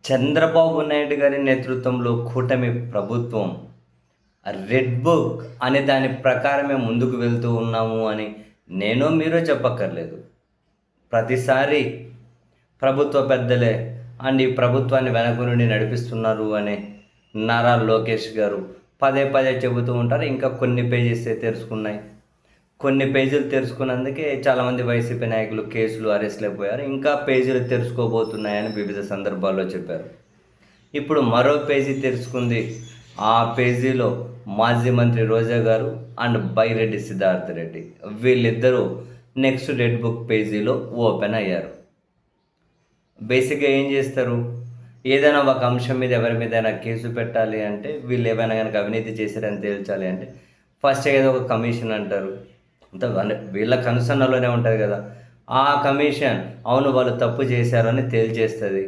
చంద్రబాబు నాయుడు గారి నేతృత్వంలో కూటమి ప్రభుత్వం రెడ్ బుక్ అనే దాని ప్రకారమే ముందుకు వెళ్తూ ఉన్నాము అని మీరో చెప్పక్కర్లేదు. ప్రతిసారి ప్రభుత్వ పెద్దలే ఈ ప్రభుత్వాన్ని వెనక నుండి నడిపిస్తున్నారు అని నారా లోకేష్ గారు పదే పదే చెబుతూ ఉంటారు. ఇంకా కొన్ని పేజెసే తెరుచుకున్నాయి. కొన్ని పేజీలు తెరుచుకున్నందుకే చాలామంది వైసీపీ నాయకులు కేసులు అరెస్ట్లు అయిపోయారు. ఇంకా పేజీలు తెరుచుకోబోతున్నాయని వివిధ సందర్భాల్లో చెప్పారు. ఇప్పుడు మరో పేజీ తెరుచుకుంది. ఆ పేజీలో మాజీ మంత్రి రోజా గారు అండ్ బైరెడ్డి సిద్ధార్థ రెడ్డి వీళ్ళిద్దరూ నెక్స్ట్ రెడ్ బుక్ పేజీలో ఓపెన్ అయ్యారు. బేసిక్గా ఏం చేస్తారు? ఏదైనా ఒక అంశం మీద ఎవరి మీదైనా కేసు పెట్టాలి అంటే, వీళ్ళు ఏమైనా కనుక అవినీతి చేశారని తేల్చాలి అంటే ఫస్ట్ ఏదో ఒక కమిషన్ అంటారు. అంత వీళ్ళ కనుసన్నలోనే ఉంటుంది కదా. ఆ కమిషన్ అవును వాళ్ళు తప్పు చేశారని తేల్చేస్తుంది.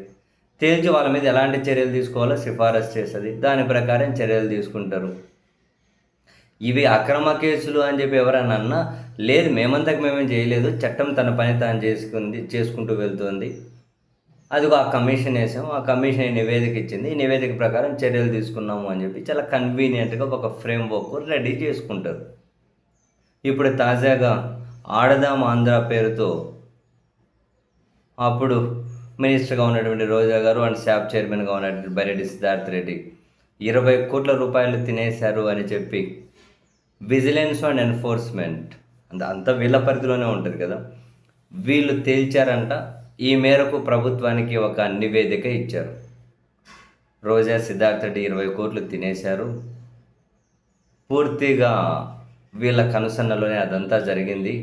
తేల్చి వాళ్ళ మీద ఎలాంటి చర్యలు తీసుకోవాలో సిఫారసు చేస్తుంది. దాని ప్రకారం చర్యలు తీసుకుంటారు. ఇవి అక్రమ కేసులు అని చెప్పి ఎవరన్నా అన్నా, లేదు మేమంతకు మేమేం చేయలేదు, చట్టం తన పని తాను చేసుకుంటూ వెళ్తుంది. అదిగో ఆ కమిషన్ వేసాము, ఆ కమిషన్ ఈ నివేదిక ఇచ్చింది, ఈ నివేదిక ప్రకారం చర్యలు తీసుకున్నాము అని చెప్పి చాలా కన్వీనియంట్గా ఒక ఫ్రేమ్వర్క్ రెడీ చేసుకుంటారు. ఇప్పుడు తాజాగా ఆడదాం ఆంధ్ర పేరుతో అప్పుడు మినిస్టర్గా ఉన్నటువంటి రోజా గారు అండ్ శాప్ చైర్మన్గా ఉన్నటువంటి బైరెడ్డి సిద్ధార్థ రెడ్డి 20 కోట్ల రూపాయలు తినేశారు అని చెప్పి విజిలెన్స్ అండ్ ఎన్ఫోర్స్మెంట్ అంత వీళ్ళ పరిధిలోనే ఉంటుంది కదా, వీళ్ళు తేల్చారంట. ఈ మేరకు ప్రభుత్వానికి ఒక నివేదిక ఇచ్చారు. రోజా సిద్ధార్థ రెడ్డి 20 కోట్లు తినేశారు, పూర్తిగా వీళ్ళ కనుసన్నలోనే అదంతా జరిగింది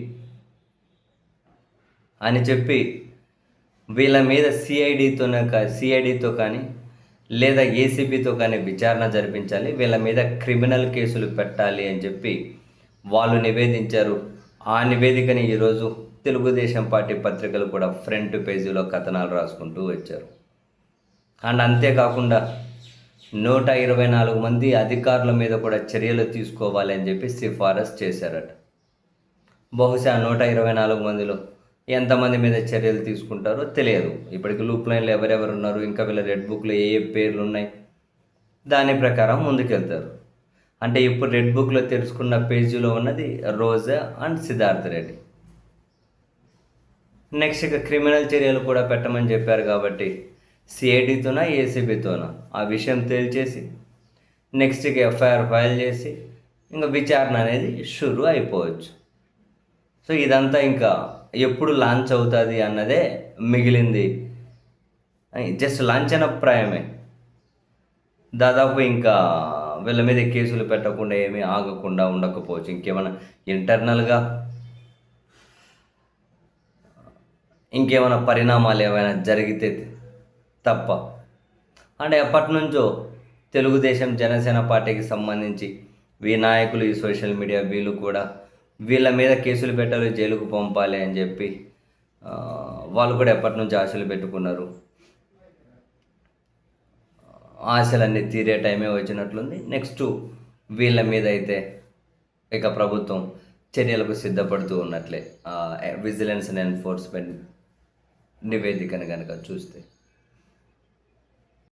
అని చెప్పి వీళ్ళ మీద సిఐడితో కానీ లేదా ఏసీబీతో కానీ విచారణ జరిపించాలి, వీళ్ళ మీద క్రిమినల్ కేసులు పెట్టాలి అని చెప్పి వాళ్ళు నివేదించారు. ఆ నివేదికని ఈరోజు తెలుగుదేశం పార్టీ పత్రికలు కూడా ఫ్రంట్ పేజీలో కథనాలు రాసుకుంటూ వచ్చారు. అండ్ అంతేకాకుండా 124 మంది అధికారుల మీద కూడా చర్యలు తీసుకోవాలి అని చెప్పి సిఫారసు చేశారట. బహుశా 124 మందిలో ఎంతమంది మీద చర్యలు తీసుకుంటారో తెలియదు. ఇప్పటికి లూప్ లైన్లో ఎవరెవరు ఉన్నారు, ఇంకా వీళ్ళ రెడ్ బుక్లో ఏ పేర్లు ఉన్నాయి, దాని ప్రకారం ముందుకెళ్తారు. అంటే ఇప్పుడు రెడ్ బుక్లో తెలుసుకున్న పేజీలో ఉన్నది రోజా అండ్ సిద్ధార్థ రెడ్డి. నెక్స్ట్ ఇక క్రిమినల్ చర్యలు కూడా పెట్టమని చెప్పారు కాబట్టి సిఐడితోనా ఏసీబీతోనా ఆ విషయం తేల్చేసి నెక్స్ట్ ఇక ఎఫ్ఐఆర్ ఫైల్ చేసి ఇంకా విచారణ అనేది షురు అయిపోవచ్చు. సో ఇదంతా ఇంకా ఎప్పుడు లాంచ్ అవుతుంది అన్నదే మిగిలింది. జస్ట్ లాంఛనప్రాయమే. దాదాపు ఇంకా వీళ్ళ మీద కేసులు పెట్టకుండా ఏమీ ఆగకుండా ఉండకపోవచ్చు. ఇంకేమైనా ఇంటర్నల్గా ఇంకేమైనా పరిణామాలు ఏమైనా జరిగితే తప్ప. అంటే ఎప్పటి నుంచో తెలుగుదేశం జనసేన పార్టీకి సంబంధించి ఈ నాయకులు, ఈ సోషల్ మీడియా వీళ్ళు కూడా వీళ్ళ మీద కేసులు పెట్టాలి, జైలుకు పంపాలి అని చెప్పి వాళ్ళు కూడా ఎప్పటి నుంచి ఆశలు పెట్టుకున్నారు. ఆశలన్నీ తీరే టైమే వచ్చినట్లుంది. నెక్స్ట్ వీళ్ళ మీద అయితే ఇక ప్రభుత్వం చర్యలకు సిద్ధపడుతూ ఉన్నట్లే విజిలెన్స్ అండ్ ఎన్ఫోర్స్మెంట్ నివేదికను కనుక చూస్తే.